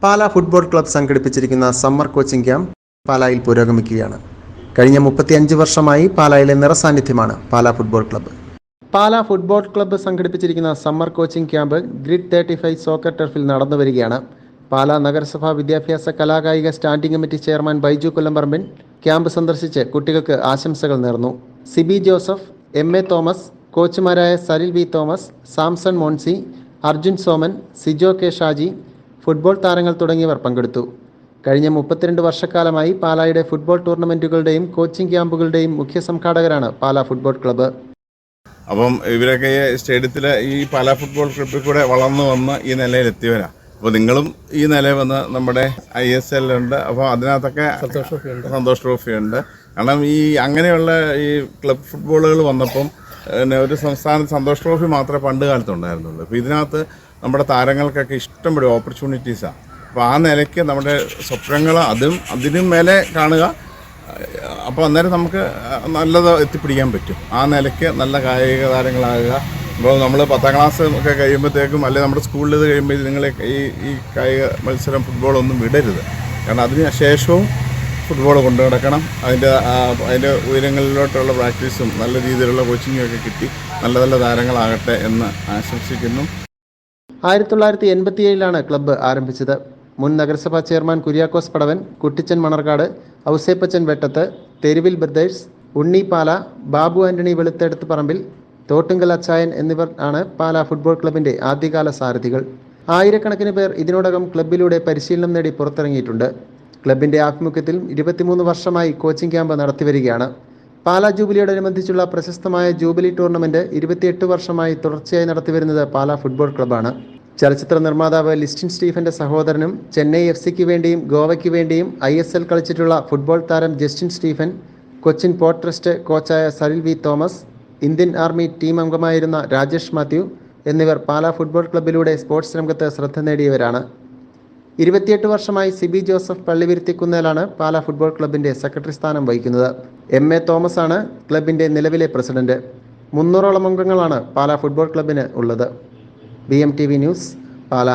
Pala football club സംഘടിപ്പിച്ചിരിക്കുന്ന summer coaching camp പാലായിൽ പുരോഗമിക്കുകയാണ്. കഴിഞ്ഞ 35 വർഷമായി പാലായിലെ നിറസാന്നിധ്യമാണ് Pala football club. Pala football club സംഘടിപ്പിച്ചിരിക്കുന്ന summer coaching camp grid 35 soccer ടർഫിൽ നടന്നു വരികയാണ്. പാലാ നഗരസഭാ വിദ്യാഭ്യാസ കലാകായിക standing committee chairman Baiju Kollamparambil camp സന്ദർശിച്ച് കുട്ടികൾക്ക് ആശംസകൾ നേർന്നു. സിബി ജോസഫ്, MA തോമസ്, കോച്ചുമാരായ Salil V Thomas, Samson Moncy, Arjun Soman, Sijo K Shaji, football താരങ്ങൾ തുടങ്ങിയവർ പങ്കെടുത്തു. കഴിഞ്ഞ 32 വർഷക്കാലമായി പാലായുടെ ഫുട്ബോൾ ടൂർണമെന്റുകളുടെയും കോച്ചിംഗ് ക്യാമ്പുകളുടെയും മുഖ്യ സംഘാടകരാണ് പാലാ ഫുട്ബോൾ ക്ലബ്ബ്. അപ്പം ഇവരൊക്കെ സ്റ്റേഡിയത്തിലെ ഈ പാലാ ഫുട്ബോൾ ക്ലബ്ബിൽ കൂടെ വളർന്നു വന്ന് ഈ നിലയിലെത്തിയവരാണ്. അപ്പോൾ നിങ്ങളും ഈ നിലയിൽ വന്ന് നമ്മുടെ ISL ഉണ്ട്. അപ്പോൾ അതിനകത്തൊക്കെ സന്തോഷ് ട്രോഫി ഉണ്ട്. കാരണം ഈ അങ്ങനെയുള്ള ഈ ക്ലബ് ഫുട്ബോളുകൾ വന്നപ്പം ഒരു സംസ്ഥാനത്ത് സന്തോഷ് ട്രോഫി മാത്രമേ പണ്ട് കാലത്ത് ഉണ്ടായിരുന്നുള്ളൂ. അപ്പോൾ ഇതിനകത്ത് നമ്മുടെ താരങ്ങൾക്കൊക്കെ ഇഷ്ടംപോലെ ഓപ്പർച്യൂണിറ്റീസാണ്. അപ്പോൾ ആ നിലയ്ക്ക് നമ്മുടെ സ്വപ്നങ്ങൾ അതിനും മേലെ കാണുക. അപ്പോൾ അന്നേരം നമുക്ക് നല്ലത് എത്തിപ്പിടിക്കാൻ പറ്റും. ആ നിലയ്ക്ക് നല്ല കായിക താരങ്ങളാകുക. ഇപ്പോൾ നമ്മൾ 10ാം ക്ലാസ് ഒക്കെ കഴിയുമ്പോഴത്തേക്കും അല്ലെങ്കിൽ നമ്മുടെ സ്കൂളിൽ ഇത് കഴിയുമ്പോൾ നിങ്ങൾ ഈ കായിക മത്സരം ഫുട്ബോളൊന്നും വിടരുത്. കാരണം അതിന് ശേഷവും ഫുട്ബോൾ കൊണ്ടു നടക്കണം. അതിൻ്റെ ഉയരങ്ങളിലോട്ടുള്ള പ്രാക്ടീസും നല്ല രീതിയിലുള്ള കോച്ചിങ്ങും ഒക്കെ കിട്ടി നല്ല നല്ല താരങ്ങളാകട്ടെ എന്ന് ആശംസിക്കുന്നു. 1987 ക്ലബ്ബ് ആരംഭിച്ചത്. മുൻ നഗരസഭാ ചെയർമാൻ കുര്യാക്കോസ് പടവൻ, കുട്ടിച്ചൻ മണർക്കാട്, ഔസേപ്പച്ചൻ വെട്ടത്ത്, തെരുവിൽ ബ്രദേഴ്സ്, ഉണ്ണി പാല, ബാബു ആന്റണി വെളുത്തെടുത്ത് പറമ്പിൽ, തോട്ടുങ്കൽ അച്ചായൻ എന്നിവർ ആണ് പാലാ ഫുട്ബോൾ ക്ലബിൻ്റെ ആദ്യകാല സാരഥികൾ. ആയിരക്കണക്കിന് പേർ ഇതിനോടകം ക്ലബിലൂടെ പരിശീലനം നേടി പുറത്തിറങ്ങിയിട്ടുണ്ട്. ക്ലബിൻ്റെ ആഭിമുഖ്യത്തിൽ 23 വർഷമായി കോച്ചിംഗ് ക്യാമ്പ് നടത്തിവരികയാണ്. പാലാ ജൂബിലിയോടനുബന്ധിച്ചുള്ള പ്രശസ്തമായ ജൂബിലി ടൂർണമെൻറ്റ് 28 വർഷമായി തുടർച്ചയായി നടത്തിവരുന്നത് പാലാ ഫുട്ബോൾ ക്ലബ്ബാണ്. ചലച്ചിത്ര നിർമ്മാതാവ് ലിസ്റ്റിൻ സ്റ്റീഫൻ്റെ സഹോദരനും ചെന്നൈ FC വേണ്ടിയും ഗോവയ്ക്ക് വേണ്ടിയും ISL കളിച്ചിട്ടുള്ള ഫുട്ബോൾ താരം ജസ്റ്റിൻ സ്റ്റീഫൻ, കൊച്ചിൻ പോർട്ട് ട്രസ്റ്റ് കോച്ചായ Salil V Thomas, Indian army team അംഗമായിരുന്ന രാജേഷ് മാത്യു എന്നിവർ പാലാ ഫുട്ബോൾ ക്ലബ്ബിലൂടെ സ്പോർട്സ് രംഗത്ത് ശ്രദ്ധ നേടിയവരാണ്. 28 വർഷമായി സിബി ജോസഫ് പള്ളിവിരുത്തിക്കുന്നേലാണ് പാലാ ഫുട്ബോൾ ക്ലബിൻ്റെ സെക്രട്ടറി സ്ഥാനം വഹിക്കുന്നത്. MA തോമസ് ആണ് ക്ലബിൻ്റെ നിലവിലെ പ്രസിഡന്റ്. 300ഓളം അംഗങ്ങളാണ് പാലാ ഫുട്ബോൾ ക്ലബിന് ഉള്ളത്. BMTV news, Pala.